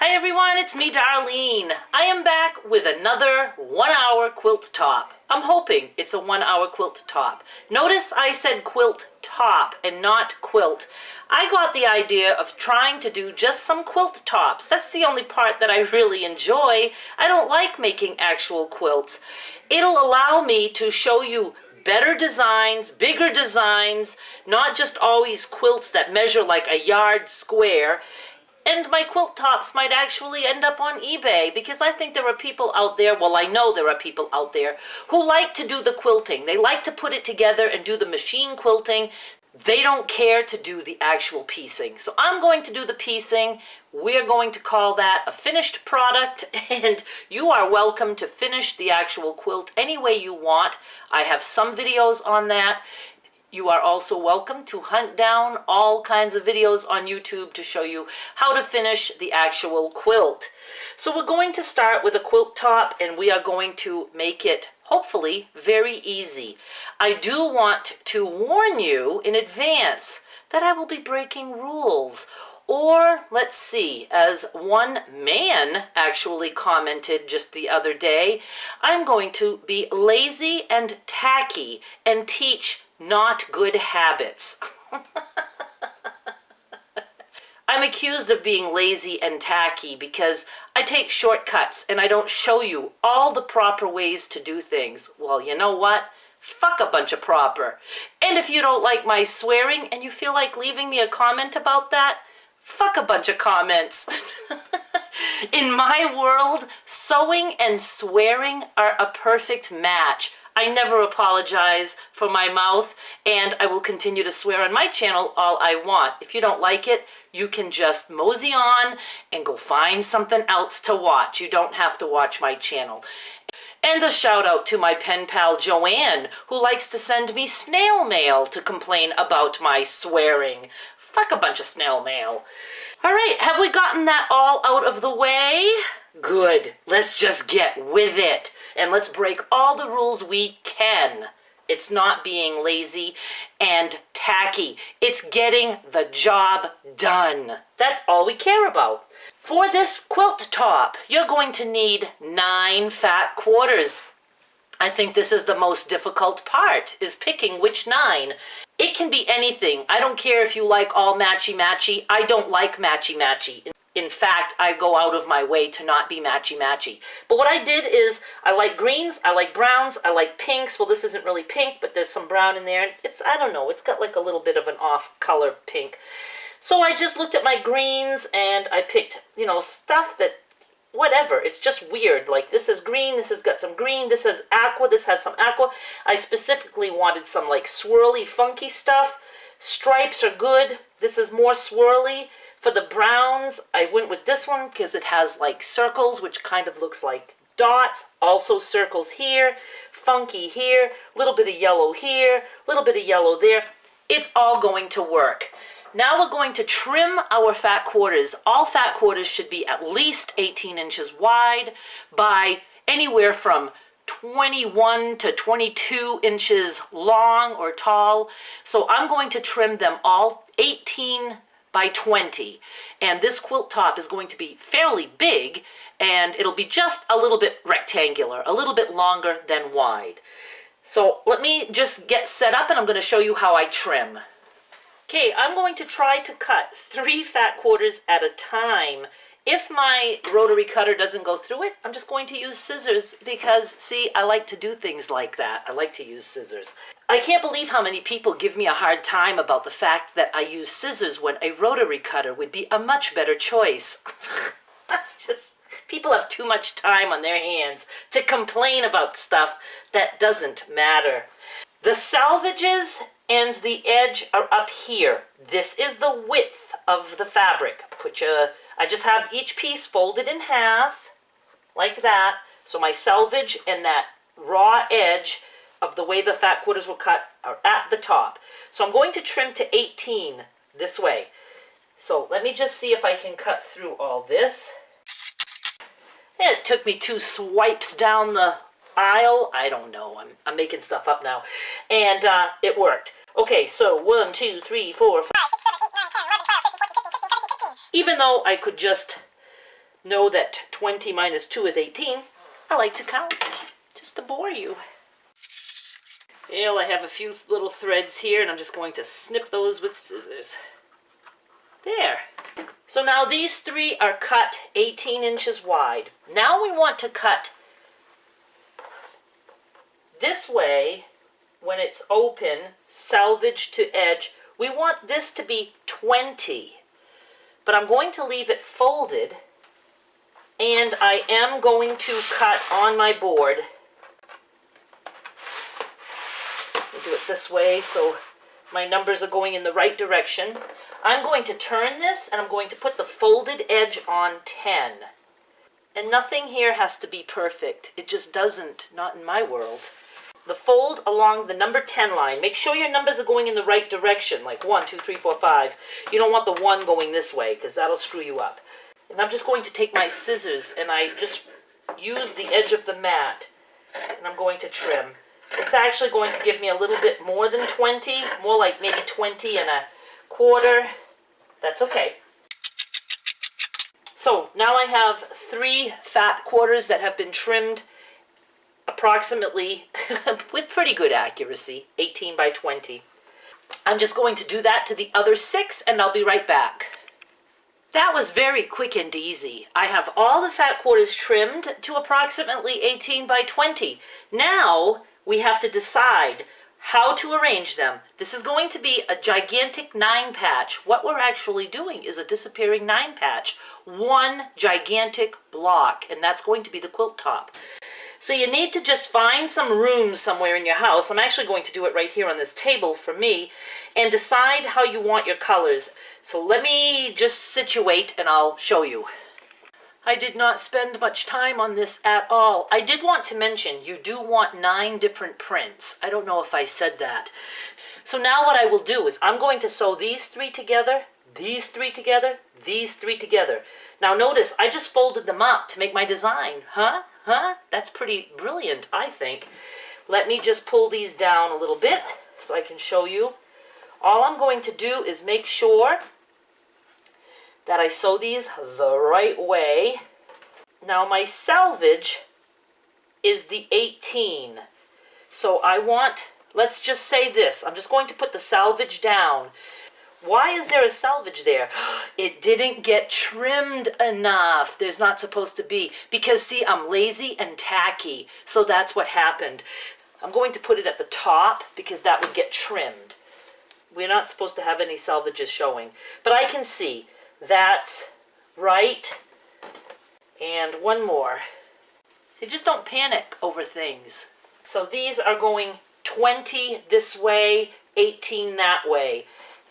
Hi everyone, it's me Darlene. I am back with another 1 hour quilt top. I'm hoping it's a 1 hour quilt top. Notice I said quilt top and not quilt. I got the idea of trying to do just some quilt tops. That's the only part that I really enjoy. I don't like making actual quilts. It'll allow me to show you better designs, bigger designs, not just always quilts that measure like a yard square. And my quilt tops might actually end up on eBay because I think there are people out there, well, I know there are people out there who like to do the quilting. They like to put it together and do the machine quilting. They don't care to do the actual piecing. So I'm going to do the piecing. We're going to call that a finished product, and you are welcome to finish the actual quilt any way you want. I have some videos on that. You are also welcome to hunt down all kinds of videos on YouTube to show you how to finish the actual quilt. So we're going to start with a quilt top, and we are going to make it, hopefully, very easy. I do want to warn you in advance that I will be breaking rules. Or, let's see, as one man actually commented just the other day, I'm going to be lazy and tacky and teach not good habits. I'm accused of being lazy and tacky because I take shortcuts and I don't show you all the proper ways to do things. Well, you know what? Fuck a bunch of proper. And if you don't like my swearing and you feel like leaving me a comment about that, fuck a bunch of comments. In my world, sewing and swearing are a perfect match. I never apologize for my mouth, and I will continue to swear on my channel all I want. If you don't like it, you can just mosey on and go find something else to watch. You don't have to watch my channel. And a shout out to my pen pal Joanne, who likes to send me snail mail to complain about my swearing. Fuck a bunch of snail mail. All right, have we gotten that all out of the way? Good. Let's just get with it. And let's break all the rules we can. It's not being lazy and tacky. It's getting the job done. That's all we care about. For this quilt top, you're going to need 9 fat quarters. I think this is the most difficult part, is picking which 9. It can be anything. I don't care if you like all matchy-matchy. I don't like matchy-matchy. In fact, I go out of my way to not be matchy-matchy. But what I did is, I like greens, I like browns, I like pinks. Well, this isn't really pink, but there's some brown in there. I don't know, it's got like a little bit of an off-color pink. So I just looked at my greens, and I picked, stuff that, whatever. It's just weird. Like, this is green, this has got some green, this has aqua, this has some aqua. I specifically wanted some, like, swirly, funky stuff. Stripes are good. This is more swirly. For the browns, I went with this one because it has like circles, which kind of looks like dots. Also circles here, funky here, a little bit of yellow here, a little bit of yellow there. It's all going to work. Now we're going to trim our fat quarters. All fat quarters should be at least 18 inches wide by anywhere from 21 to 22 inches long or tall. So I'm going to trim them all 18 by 20, and this quilt top is going to be fairly big, and it'll be just a little bit rectangular, a little bit longer than wide. So let me just get set up, and I'm going to show you how I trim. Okay, I'm going to try to cut 3 fat quarters at a time. If my rotary cutter doesn't go through it, I'm just going to use scissors because, see, I like to do things like that. I like to use scissors. I can't believe how many people give me a hard time about the fact that I use scissors when a rotary cutter would be a much better choice. People have too much time on their hands to complain about stuff that doesn't matter. The salvages and the edge are up here. This is the width of the fabric. I just have each piece folded in half, like that. So my selvage and that raw edge of the way the fat quarters were cut are at the top. So I'm going to trim to 18 this way. So let me just see if I can cut through all this. It took me 2 swipes down the aisle. I don't know. I'm making stuff up now. And it worked. Okay, so 1, 2, 3, 4, 5, 6, 7, 8, 9, 10, 11, 12, 13, 14, 15, 16, 17, 18. Even though I could just know that 20 minus 2 is 18, I like to count, just to bore you. Well, I have a few little threads here, and I'm just going to snip those with scissors. There. So now these 3 are cut 18 inches wide. Now we want to cut this way when it's open, salvage to edge. We want this to be 20. But I'm going to leave it folded, and I am going to cut on my board. Do it this way so my numbers are going in the right direction. I'm going to turn this, and I'm going to put the folded edge on 10. And nothing here has to be perfect. It just doesn't, not in my world. The fold along the number 10 line. Make sure your numbers are going in the right direction, like 1, 2, 3, 4, 5. You don't want the 1 going this way, because that'll screw you up. And I'm just going to take my scissors, and I just use the edge of the mat, and I'm going to trim. It's actually going to give me a little bit more than 20, more like maybe 20 and a quarter. That's okay. So now I have 3 fat quarters that have been trimmed approximately, with pretty good accuracy, 18 by 20. I'm just going to do that to the other 6, and I'll be right back. That was very quick and easy. I have all the fat quarters trimmed to approximately 18 by 20. Now we have to decide how to arrange them. This is going to be a gigantic 9 patch. What we're actually doing is a disappearing 9 patch. One gigantic block, and that's going to be the quilt top. So you need to just find some room somewhere in your house. I'm actually going to do it right here on this table for me, and decide how you want your colors. So let me just situate and I'll show you. I did not spend much time on this at all. I did want to mention you do want 9 different prints. I don't know if I said that. So now what I will do is I'm going to sew these 3 together, these 3 together, these 3 together. Now notice I just folded them up to make my design. Huh? That's pretty brilliant, I think. Let me just pull these down a little bit so I can show you. All I'm going to do is make sure that I sew these the right way. Now my salvage is the 18. So I want, let's just say this. I'm just going to put the salvage down. Why is there a salvage there? It didn't get trimmed enough. There's not supposed to be. Because see, I'm lazy and tacky. So that's what happened. I'm going to put it at the top because that would get trimmed. We're not supposed to have any salvages showing. But I can see that's right. And one more. You just don't panic over things. So these are going 20 this way, 18 that way.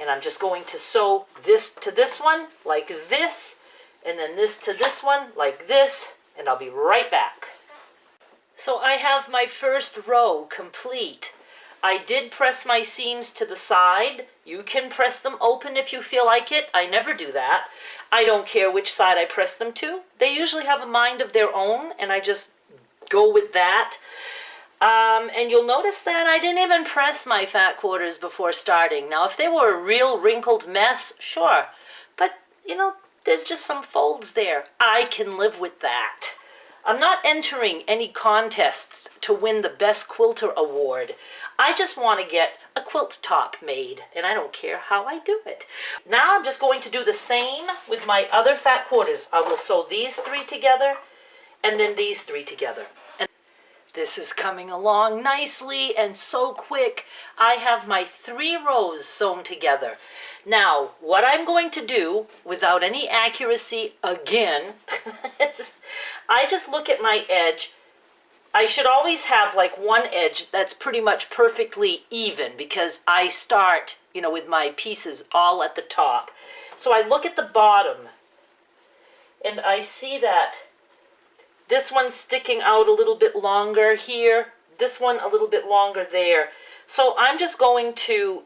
And I'm just going to sew this to this one like this, and then this to this one like this, and I'll be right back. So I have my first row complete. I did press my seams to the side. You can press them open if you feel like it. I never do that. I don't care which side I press them to. They usually have a mind of their own, and I just go with that. And you'll notice that I didn't even press my fat quarters before starting. Now, if they were a real wrinkled mess, sure. But, you know, there's just some folds there. I can live with that. I'm not entering any contests to win the Best Quilter Award. I just want to get a quilt top made, and I don't care how I do it. Now I'm just going to do the same with my other fat quarters. I will sew these 3 together, and then these 3 together. This is coming along nicely and so quick. I have my 3 rows sewn together. Now, what I'm going to do, without any accuracy again, is I just look at my edge. I should always have like one edge that's pretty much perfectly even because I start, you know, with my pieces all at the top. So I look at the bottom and I see that this one's sticking out a little bit longer here, this one a little bit longer there. So I'm just going to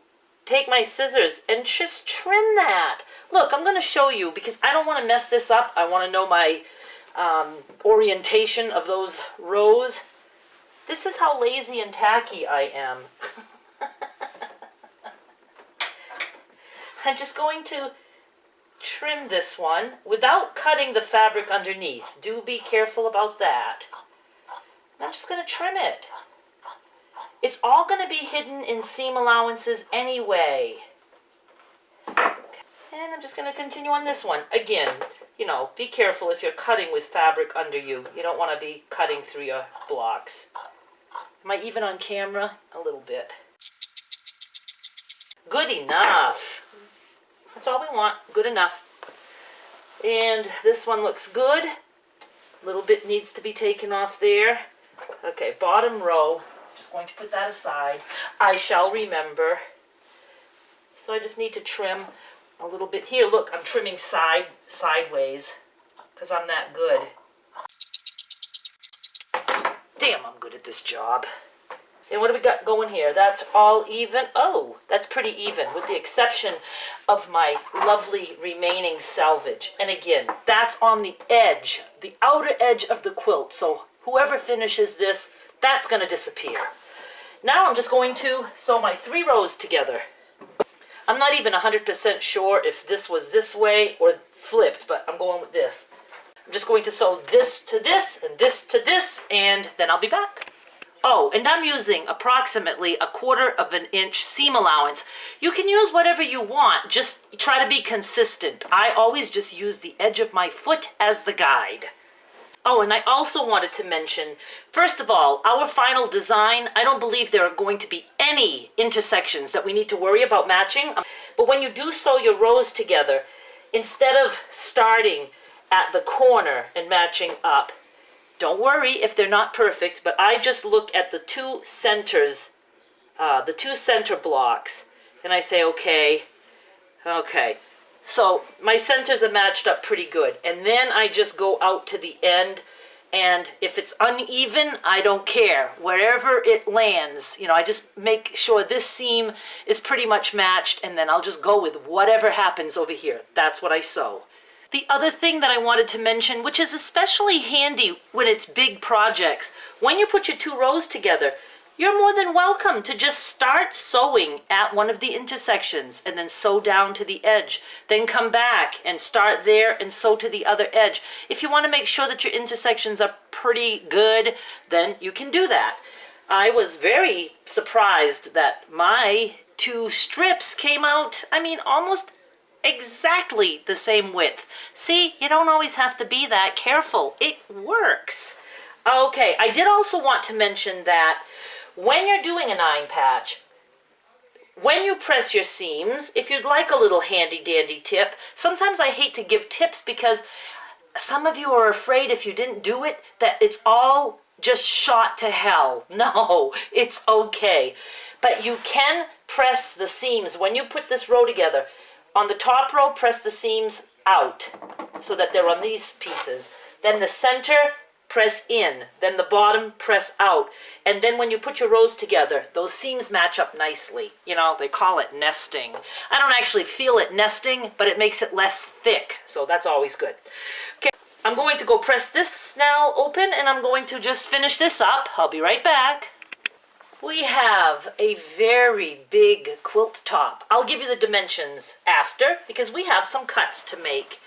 take my scissors and just trim that. Look, I'm going to show you because I don't want to mess this up. I want to know my orientation of those rows. This is how lazy and tacky I am. I'm just going to trim this one without cutting the fabric underneath. Do be careful about that. I'm just going to trim it. It's all going to be hidden in seam allowances anyway. And I'm just going to continue on this one. Again, you know, be careful if you're cutting with fabric under you. You don't want to be cutting through your blocks. Am I even on camera? A little bit. Good enough. That's all we want. Good enough. And this one looks good. A little bit needs to be taken off there. Okay, bottom row. Just going to put that aside. I shall remember. So I just need to trim a little bit here. Look, I'm trimming sideways because I'm that good. Damn, I'm good at this job. And what do we got going here? That's all even. Oh, that's pretty even with the exception of my lovely remaining selvage. And again, that's on the edge, the outer edge of the quilt. So whoever finishes this, that's going to disappear. Now I'm just going to sew my 3 rows together. I'm not even 100% sure if this was this way or flipped, but I'm going with this. I'm just going to sew this to this and this to this, and then I'll be back. Oh, and I'm using approximately 1/4 inch seam allowance. You can use whatever you want, just try to be consistent. I always just use the edge of my foot as the guide. Oh, and I also wanted to mention, first of all, our final design, I don't believe there are going to be any intersections that we need to worry about matching. But when you do sew your rows together, instead of starting at the corner and matching up, don't worry if they're not perfect, but I just look at the 2 centers, the 2 center blocks, and I say, okay. So my centers are matched up pretty good. And then I just go out to the end. And if it's uneven, I don't care. Wherever it lands, you know, I just make sure this seam is pretty much matched. And then I'll just go with whatever happens over here. That's what I sew. The other thing that I wanted to mention, which is especially handy when it's big projects, when you put your 2 rows together, you're more than welcome to just start sewing at one of the intersections and then sew down to the edge. Then come back and start there and sew to the other edge. If you want to make sure that your intersections are pretty good, then you can do that. I was very surprised that my 2 strips came out, I mean, almost exactly the same width. See, you don't always have to be that careful. It works. Okay, I did also want to mention that when you're doing a 9 patch, when you press your seams, if you'd like a little handy dandy tip, sometimes I hate to give tips because some of you are afraid if you didn't do it that it's all just shot to hell. No, it's okay. But you can press the seams when you put this row together. On the top row, press the seams out so that they're on these pieces. Then the center, press in, then the bottom, press out. And then when you put your rows together, those seams match up nicely. You know, they call it nesting. I don't actually feel it nesting, but it makes it less thick, so that's always good. Okay, I'm going to go press this now open, and I'm going to just finish this up. I'll be right back. We have a very big quilt top. I'll give you the dimensions after, because we have some cuts to make.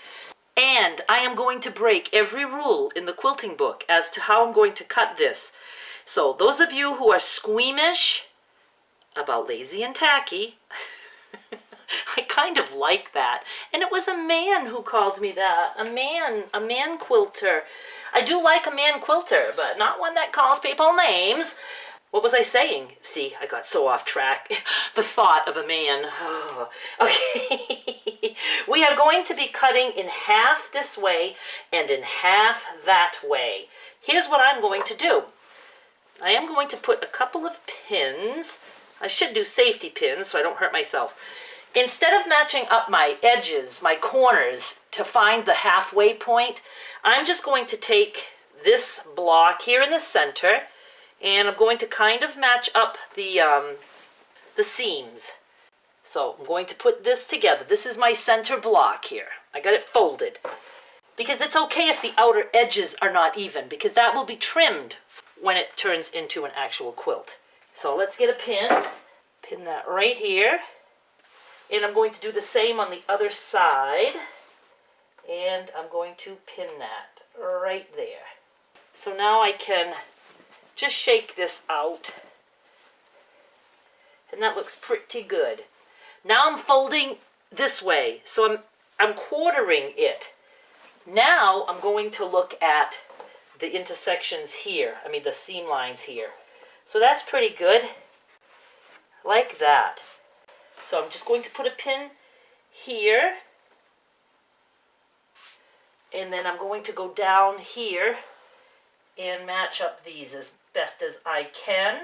And I am going to break every rule in the quilting book as to how I'm going to cut this. So those of you who are squeamish about lazy and tacky, I kind of like that. And it was a man who called me that. A man quilter. I do like a man quilter, but not one that calls people names. What was I saying? See, I got so off track. The thought of a man. Oh, okay. We are going to be cutting in half this way and in half that way. Here's what I'm going to do. I am going to put a couple of pins. I should do safety pins so I don't hurt myself. Instead of matching up my edges, my corners, to find the halfway point, I'm just going to take this block here in the center, and I'm going to kind of match up the seams. So I'm going to put this together. This is my center block here. I got it folded. Because it's okay if the outer edges are not even, because that will be trimmed when it turns into an actual quilt. So let's get a pin. Pin that right here. And I'm going to do the same on the other side. And I'm going to pin that right there. So now I can just shake this out. And that looks pretty good. Now I'm folding this way, so I'm quartering it. Now I'm going to look at the intersections here, the seam lines here. So that's pretty good, like that. So I'm just going to put a pin here, and then I'm going to go down here and match up these as best as I can.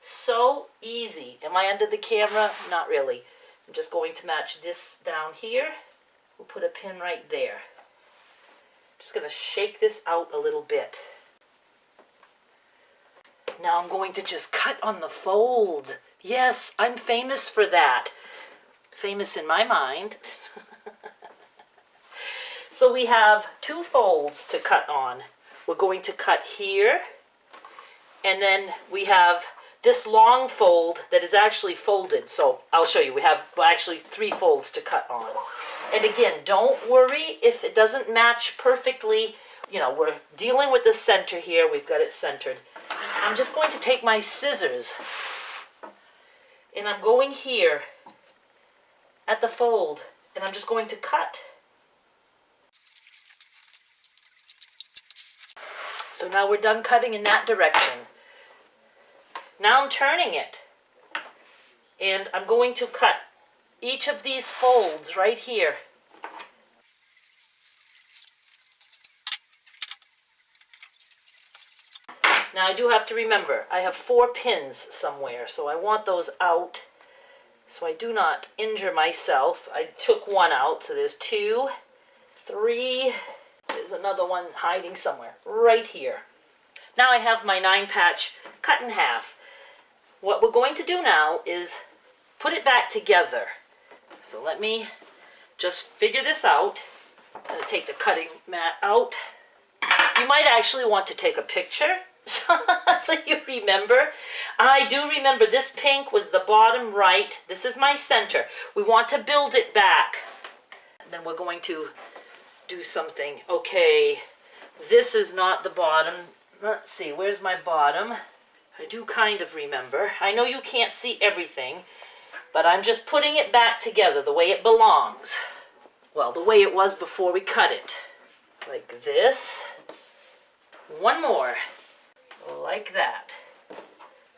So easy. Am I under the camera? Not really. I'm just going to match this down here. We'll put a pin right there. Just going to shake this out a little bit. Now I'm going to just cut on the fold. Yes, I'm famous for that. Famous in my mind. So we have 2 folds to cut on. We're going to cut here. And then we have this long fold that is actually folded. So I'll show you. We have actually 3 folds to cut on. And again, don't worry if it doesn't match perfectly. We're dealing with the center here. We've got it centered. I'm just going to take my scissors and I'm going here at the fold and I'm just going to cut. So now we're done cutting in that direction. Now I'm turning it and I'm going to cut each of these folds right here. Now I do have to remember, I have 4 pins somewhere, so I want those out so I do not injure myself. I took 1 out, so there's 2, 3, there's another one hiding somewhere, right here. Now I have my 9 patch cut in half. What we're going to do now is put it back together. So let me just figure this out. I'm going to take the cutting mat out. You might actually want to take a picture so you remember. I do remember this pink was the bottom right. This is my center. We want to build it back. Then we're going to do something. Okay, this is not the bottom. Let's see, where's my bottom? I do kind of remember. I know you can't see everything, but I'm just putting it back together the way it belongs. Well, the way it was before we cut it. Like this. 1 more. Like that.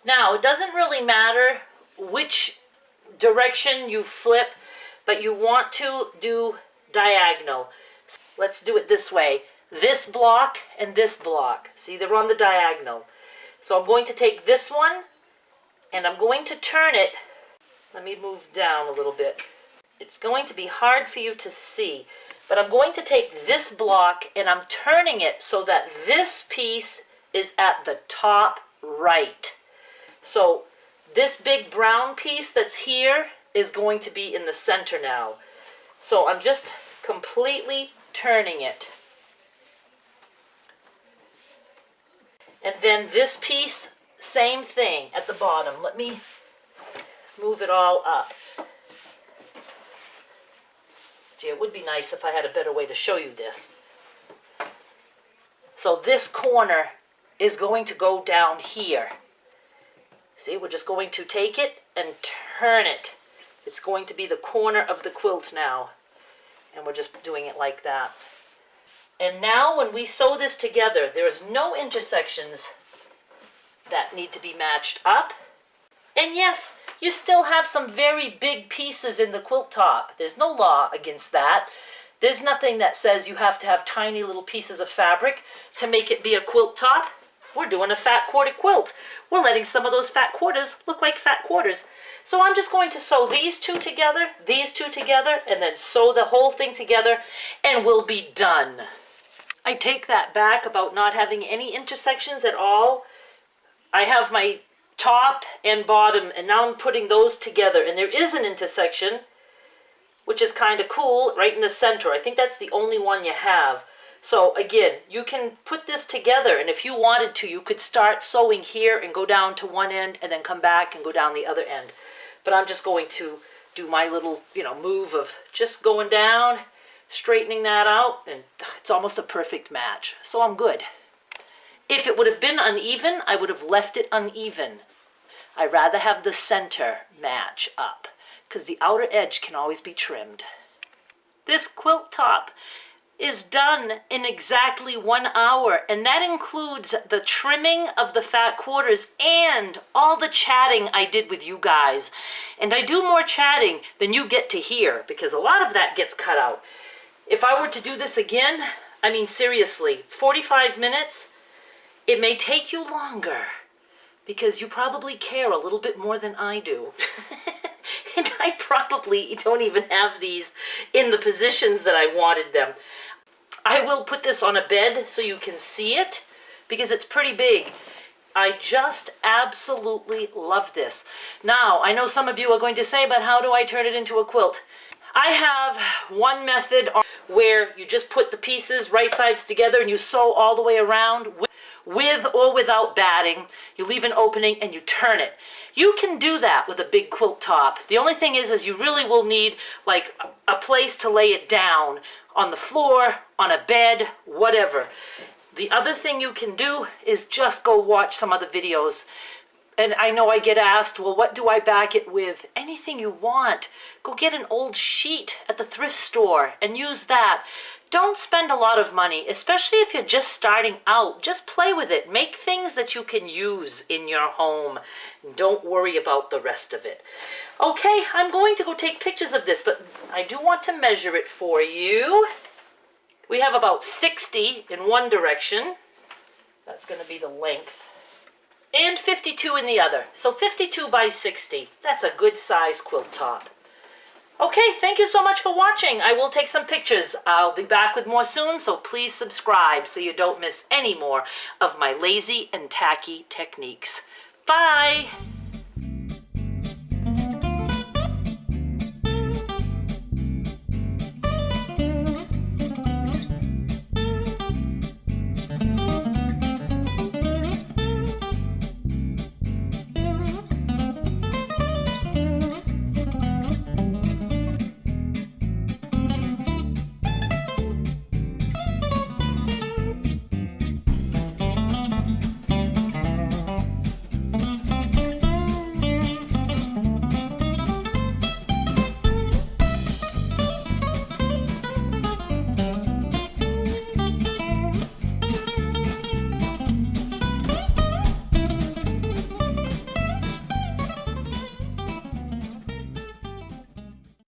Now, it doesn't really matter which direction you flip, but you want to do diagonal. So let's do it this way. This block and this block. See, they're on the diagonal. So I'm going to take this one and I'm going to turn it. Let me move down a little bit. It's going to be hard for you to see, but I'm going to take this block and I'm turning it so that this piece is at the top right. So this big brown piece that's here is going to be in the center now. So I'm just completely turning it. And then this piece, same thing at the bottom. Let me move it all up. Gee, it would be nice if I had a better way to show you this. So this corner is going to go down here. See, we're just going to take it and turn it. It's going to be the corner of the quilt now. And we're just doing it like that. And now when we sew this together, there's no intersections that need to be matched up. And yes, you still have some very big pieces in the quilt top. There's no law against that. There's nothing that says you have to have tiny little pieces of fabric to make it be a quilt top. We're doing a fat quarter quilt. We're letting some of those fat quarters look like fat quarters. So I'm just going to sew these two together, and then sew the whole thing together, and we'll be done. I take that back about not having any intersections at all. I have my top and bottom, and now I'm putting those together, and there is an intersection, which is kind of cool, right in the center. I think that's the only one you have. So again, you can put this together, and if you wanted to, you could start sewing here and go down to one end and then come back and go down the other end. But I'm just going to do my little, move of just going down, straightening that out, and it's almost a perfect match. So I'm good. If it would have been uneven, I would have left it uneven. I'd rather have the center match up, because the outer edge can always be trimmed. This quilt top is done in exactly 1 hour, and that includes the trimming of the fat quarters and all the chatting I did with you guys. And I do more chatting than you get to hear, because a lot of that gets cut out. If I were to do this again, I mean seriously, 45 minutes, it may take you longer, because you probably care a little bit more than I do. And I probably don't even have these in the positions that I wanted them. I will put this on a bed so you can see it, because it's pretty big. I just absolutely love this. Now, I know some of you are going to say, but how do I turn it into a quilt? I have one method where you just put the pieces right sides together and you sew all the way around with or without batting. You leave an opening and you turn it. You can do that with a big quilt top. The only thing is you really will need like a place to lay it down, on the floor, on a bed, whatever. The other thing you can do is just go watch some other videos. And I know I get asked, well, what do I back it with? Anything you want. Go get an old sheet at the thrift store and use that. Don't spend a lot of money, especially if you're just starting out. Just play with it. Make things that you can use in your home. Don't worry about the rest of it. Okay, I'm going to go take pictures of this, but I do want to measure it for you. We have about 60 in one direction. That's going to be the length. And 52 in the other. So 52 by 60. That's a good size quilt top. Okay, thank you so much for watching. I will take some pictures. I'll be back with more soon, so please subscribe so you don't miss any more of my lazy and tacky techniques. Bye!